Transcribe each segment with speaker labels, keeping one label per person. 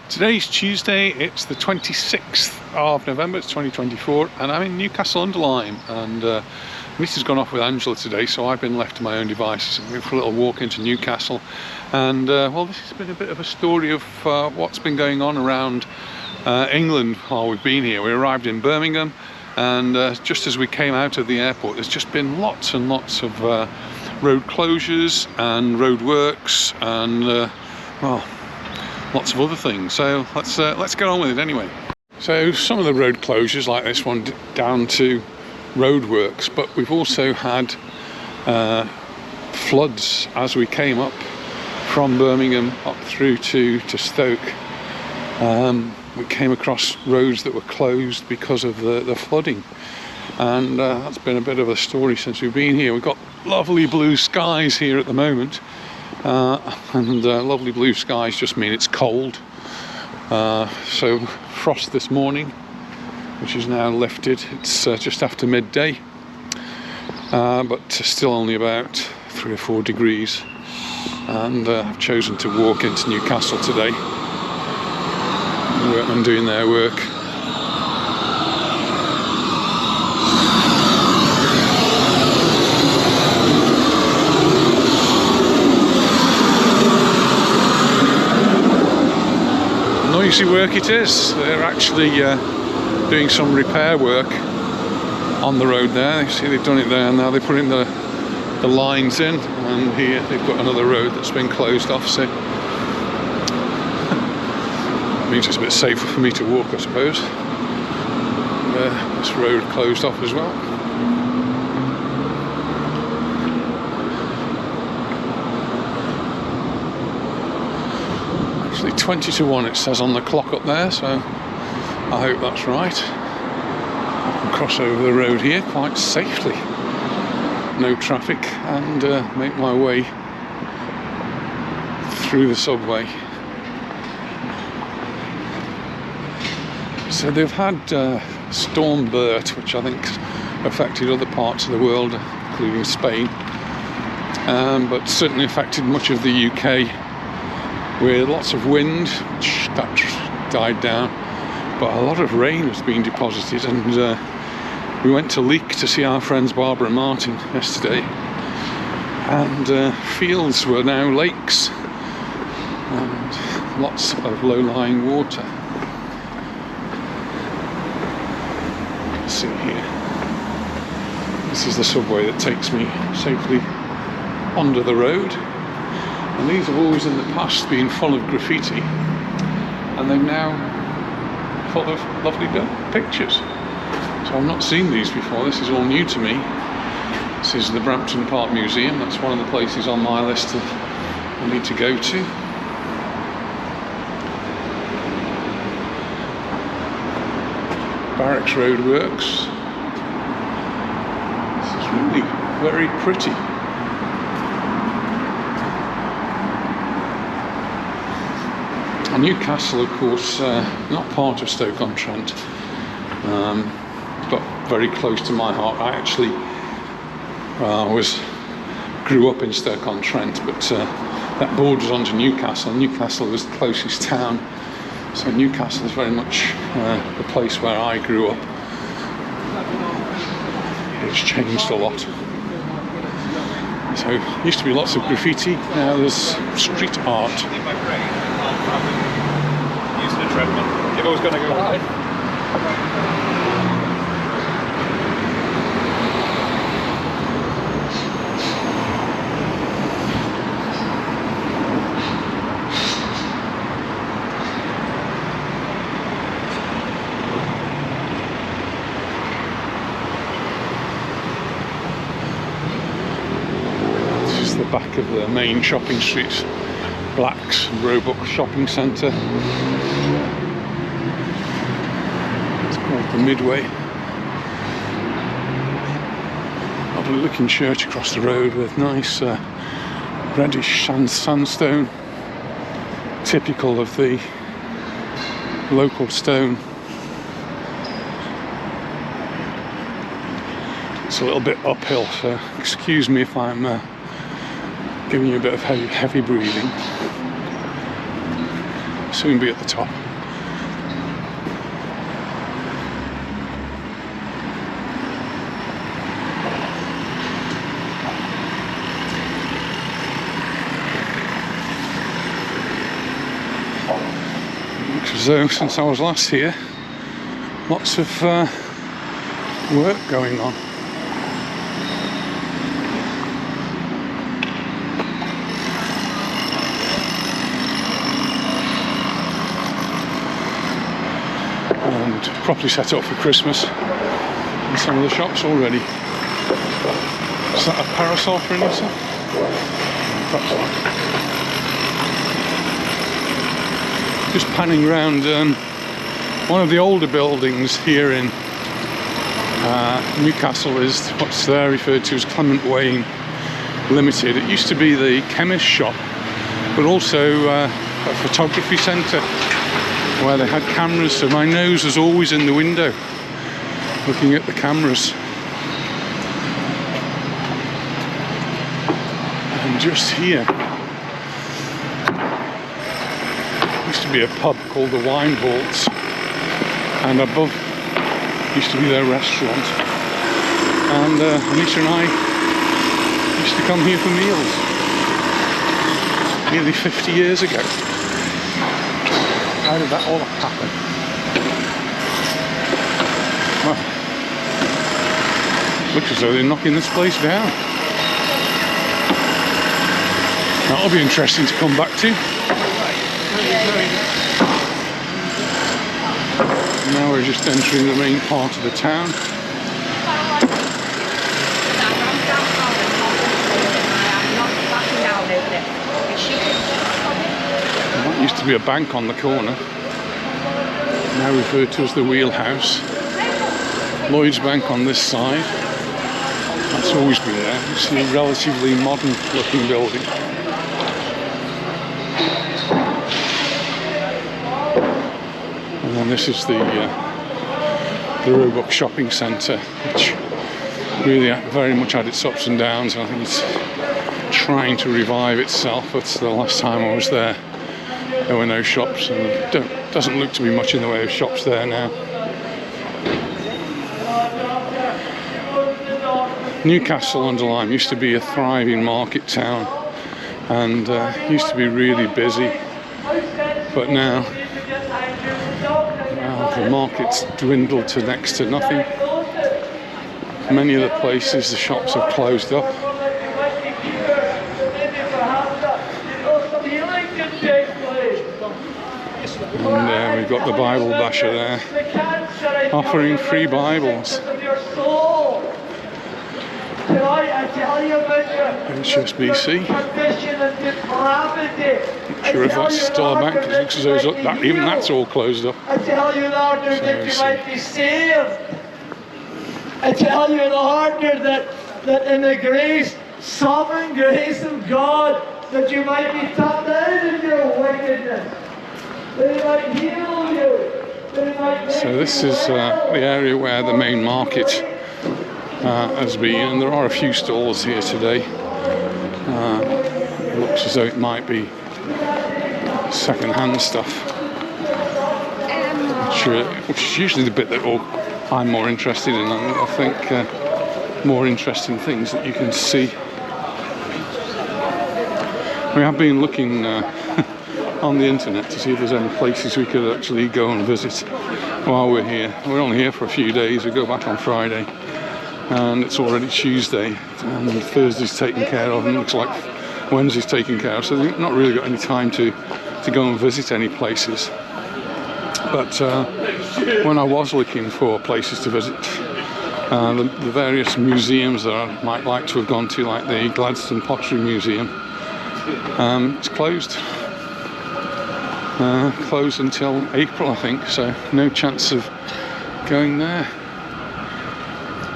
Speaker 1: Today's Tuesday, it's the 26th of November, it's 2024, and I'm in Newcastle under Lyme, and Anita's gone off with Angela today, so I've been left to my own devices. I'm going for a little walk into Newcastle, and well, this has been a bit of a story of what's been going on around England while we've been here. We arrived in Birmingham, and just as we came out of the airport, there's just been lots and lots of road closures and road works and well, lots of other things. So let's get on with it anyway. So some of the road closures, like this one, down to road works, but we've also had floods as we came up from Birmingham up through to Stoke. We came across roads that were closed because of the flooding, and that's been a bit of a story since we've been here. We've got lovely blue skies here at the moment, and lovely blue skies just mean it's cold. So frost this morning, which is now lifted. It's just after midday, but still only about 3 or 4 degrees, and I've chosen to walk into Newcastle today. Workmen doing their work. Noisy work it is. They're actually doing some repair work on the road there. You see they've done it there, and now they're putting the lines in, and here they've got another road that's been closed off, so means it's a bit safer for me to walk, I suppose. This road closed off as well. Actually 20 to 1 it says on the clock up there, so I hope that's right. I can cross over the road here quite safely, no traffic, and make my way through the subway. So they've had Storm Bert, which I think affected other parts of the world, including Spain, but certainly affected much of the UK with lots of wind, which that died down, but a lot of rain has been deposited, and we went to Leek to see our friends Barbara and Martin yesterday, and fields were now lakes and lots of low-lying water. See here, this is the subway that takes me safely under the road, and these have always in the past been full of graffiti, and they're now full of lovely pictures. So I've not seen these before, this is all new to me. This is the Brampton Park Museum, that's one of the places on my list that I need to go to. Barracks Road works. This is really very pretty. And Newcastle, of course, not part of Stoke-on-Trent, but very close to my heart. I actually grew up in Stoke-on-Trent, but that borders onto Newcastle. Newcastle was the closest town. So Newcastle is very much the place where I grew up. It's changed a lot. So used to be lots of graffiti, now there's street art.
Speaker 2: Using a treadmill. If I was going to go right.
Speaker 1: The back of the main shopping street, Black's Roebuck Shopping Centre. It's called the Midway. Lovely looking church across the road with nice reddish sandstone, typical of the local stone. It's a little bit uphill, so excuse me if I'm giving you a bit of heavy breathing. soon be at the top. Looks as though since I was last here, lots of work going on. And properly set up for Christmas in some of the shops already. Is that a parasol for Anita? Perhaps not. Just panning around one of the older buildings here in Newcastle is what's there referred to as Clement Wayne Limited. It used to be the chemist shop, but also a photography centre where they had cameras, so my nose was always in the window looking at the cameras. And just here used to be a pub called the Wine Vaults, and above used to be their restaurant, and Anita and I used to come here for meals nearly 50 years ago. How did that all happen? Well, looks as though they're knocking this place down. That'll be interesting to come back to. Now we're just entering the main part of the town. That used to be a bank on the corner, now referred to as the Wheelhouse. Lloyd's Bank on this side. That's always been there. It's a relatively modern looking building. And then this is the Roebuck Shopping Centre, which really very much had its ups and downs, and I think it's trying to revive itself. But the last time I was there were no shops, and it doesn't look to be much in the way of shops there now. Newcastle under Lyme used to be a thriving market town, and used to be really busy, but now the market's dwindled to next to nothing. Many of the places, the shops have closed up. And we've got the Bible basher there, offering free Bibles. HSBC. Not sure if that's still a bank, because it looks as though even that's all closed up.
Speaker 3: I tell you, Lord, that you might be saved. I tell you, Lord, that in the grace, sovereign grace of God, that you might be tapped out of your wickedness. That He might heal you. That He might.
Speaker 1: So this is the area where the main market has been, and there are a few stalls here today. It looks as though it might be second-hand stuff, which is usually the bit that I'm more interested in, and I think more interesting things that you can see. We have been looking on the internet to see if there's any places we could actually go and visit while we're here. We're only here for a few days. We go back on Friday, and it's already Tuesday, and Thursday's taken care of, and it looks like Wednesday's taken care of, so we've not really got any time to go and visit any places. But when I was looking for places to visit, the various museums that I might like to have gone to, like the Gladstone Pottery Museum, it's closed. Closed until April, I think, so no chance of going there.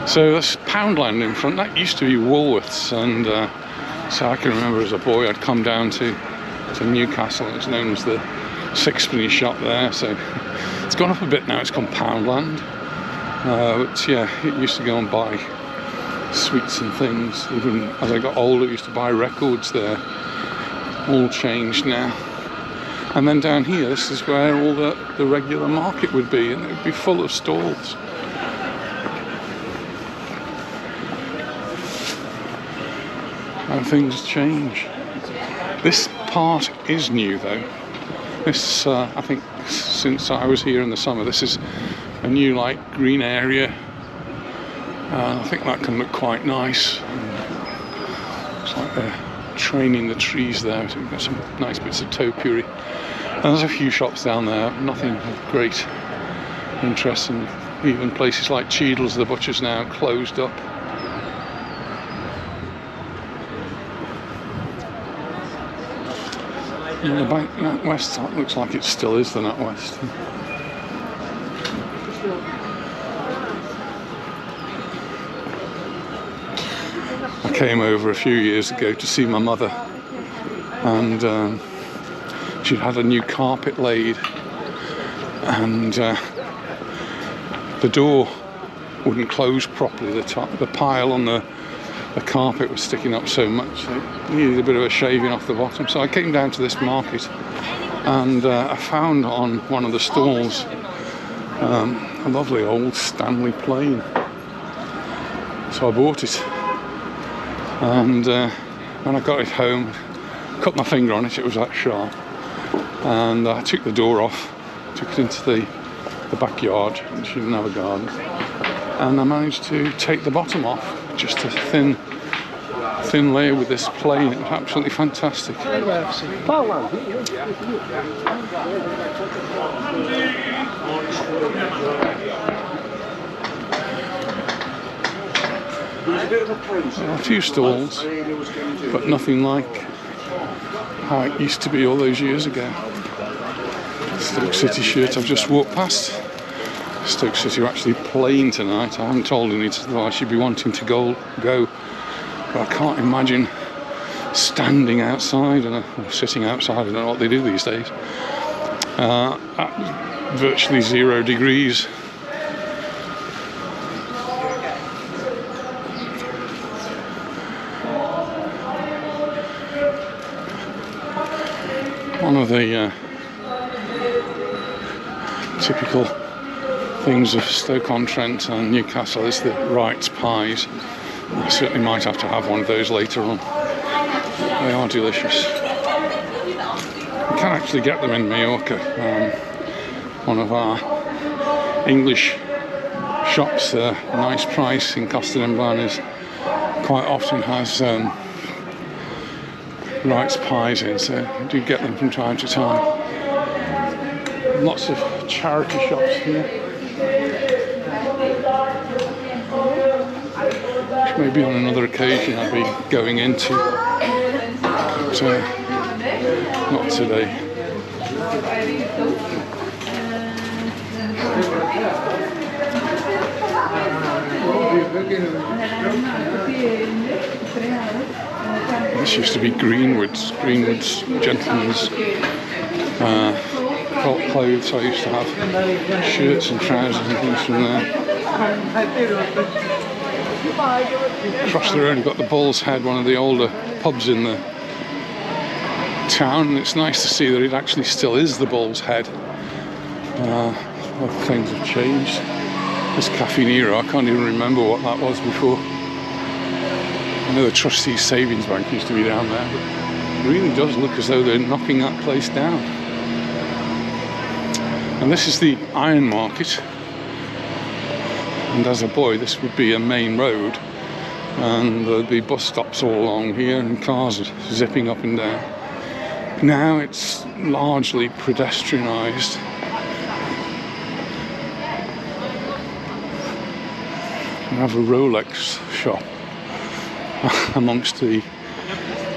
Speaker 1: So that's Poundland in front. That used to be Woolworths, and so I can remember as a boy I'd come down to Newcastle. It's known as the sixpenny shop there, so it's gone up a bit now. It's called Poundland, but yeah, it used to go and buy sweets and things. Even as I got older, I used to buy records there. All changed now. And then down here, this is where all the regular market would be, and it would be full of stalls. And things change. This part is new though. This, I think, since I was here in the summer, this is a new light green area. I think that can look quite nice. Looks like they're training the trees there. So we've got some nice bits of topiary. And there's a few shops down there, nothing of great interest, and even places like Cheadle's, the butcher's, now closed up. And the bank NatWest, that looks like it still is the NatWest. I came over a few years ago to see my mother, and she'd had a new carpet laid, and the door wouldn't close properly. The pile on the carpet was sticking up so much, so it needed a bit of a shaving off the bottom. So I came down to this market, and I found on one of the stalls a lovely old Stanley plane. So I bought it, and when I got it home, cut my finger on it, it was that sharp, and I took the door off, took it into the backyard, and she didn't have a garden, and I managed to take the bottom off, just a thin layer with this plane. It was absolutely fantastic. A few stalls, but nothing like how it used to be all those years ago. Stoke City shirt I've just walked past. Stoke City are actually playing tonight. I haven't told Anita why she'd be wanting to go, but I can't imagine standing outside or sitting outside. I don't know what they do these days. At virtually 0 degrees. One of the typical things of Stoke-on-Trent and Newcastle is the Wright's pies. I certainly might have to have one of those later on. They are delicious. You can actually get them in Mallorca. One of our English shops, a nice price in Costa de Baleares, quite often has Wright's pies in, so I do get them from time to time. Lots of charity shops here, which maybe on another occasion I'll be going into, but not today. This used to be Greenwood's gentlemen's clothes. I used to have shirts and trousers and things from there. Across the road you've got the Bull's Head, one of the older pubs in the town, and it's nice to see that it actually still is the Bull's Head. Things have changed. This Cafe Nero, I can't even remember what that was before. I know the Trustees Savings Bank used to be down there, but it really does look as though they're knocking that place down. And this is the iron market, and as a boy this would be a main road, and there'd be bus stops all along here and cars zipping up and down. Now it's largely pedestrianised. We have a Rolex shop amongst the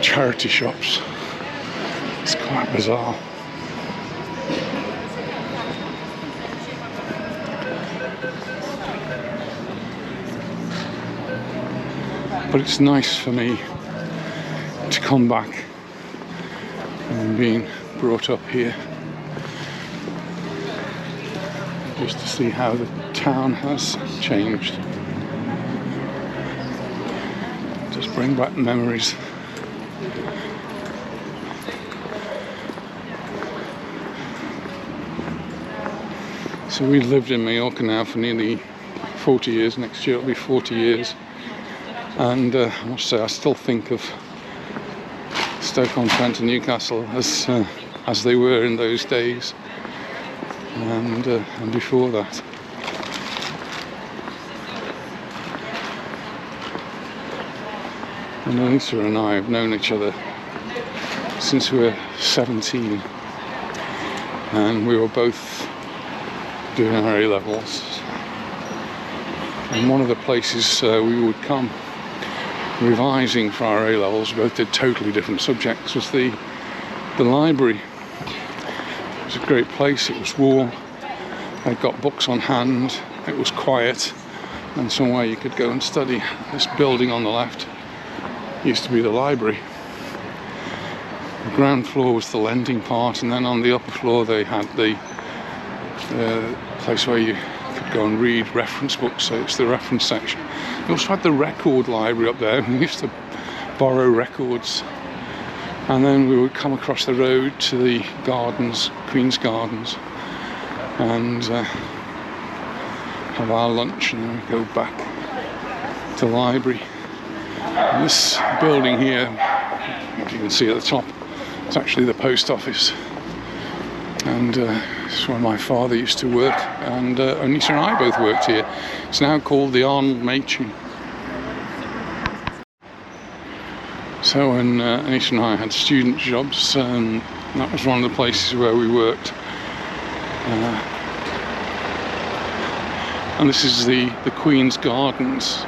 Speaker 1: charity shops. It's quite bizarre. But it's nice for me to come back and being brought up here, just to see how the town has changed. Just bring back memories. So we've lived in Mallorca now for nearly 40 years. Next year it'll be 40 years. And I must say, I still think of Stoke-on-Trent and Newcastle as they were in those days, and before that. And Anita and I have known each other since we were 17, and we were both doing our A-levels. And one of the places we would come revising for our A-levels, both did totally different subjects, was the library. It was a great place. It was warm. I'd got books on hand. It was quiet and somewhere you could go and study. This building on the left used to be the library. The ground floor was the lending part, and then on the upper floor they had the place where you could go and read reference books, so it's the reference section. We also had the record library up there. We used to borrow records, and then we would come across the road to the gardens, Queen's Gardens, and have our lunch, and then go back to the library. And this building here, as you can see at the top, it's actually the post office, and it's where my father used to work, and Anita and I both worked here. It's now called the Arnold Machin. So when Anita and I had student jobs, that was one of the places where we worked. And this is the Queen's Gardens.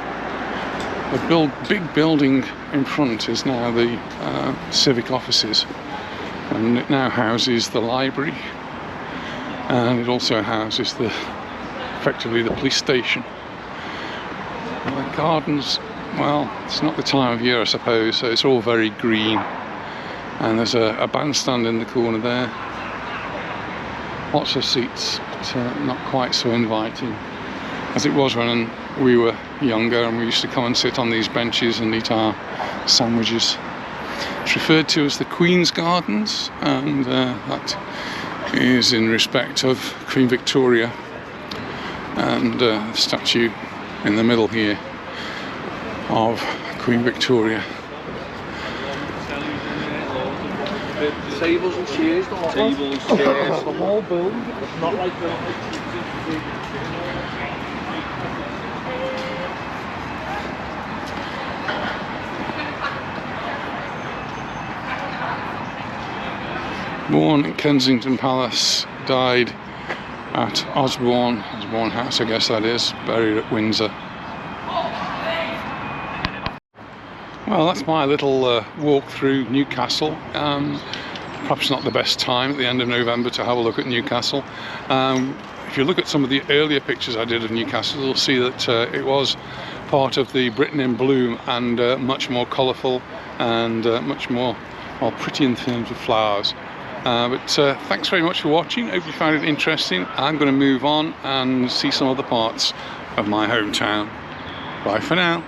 Speaker 1: The big building in front is now the civic offices, and it now houses the library, and it also houses effectively the police station. And the gardens, well, it's not the time of year, I suppose, so it's all very green, and there's a bandstand in the corner there. Lots of seats, but not quite so inviting as it was when we were younger, and we used to come and sit on these benches and eat our sandwiches. It's referred to as the Queen's Gardens, and that is in respect of Queen Victoria, and the statue in the middle here of Queen Victoria.
Speaker 3: Tables and chairs, tables, chairs. The whole building. It's not like
Speaker 1: Born at Kensington Palace, died at Osborne House, I guess that is, buried at Windsor. Well, that's my little walk through Newcastle. Perhaps not the best time at the end of November to have a look at Newcastle. If you look at some of the earlier pictures I did of Newcastle, you'll see that it was part of the Britain in Bloom, and much more colourful and much more pretty in terms of flowers. But thanks very much for watching. Hope you found it interesting. I'm going to move on and see some other parts of my hometown. Bye for now.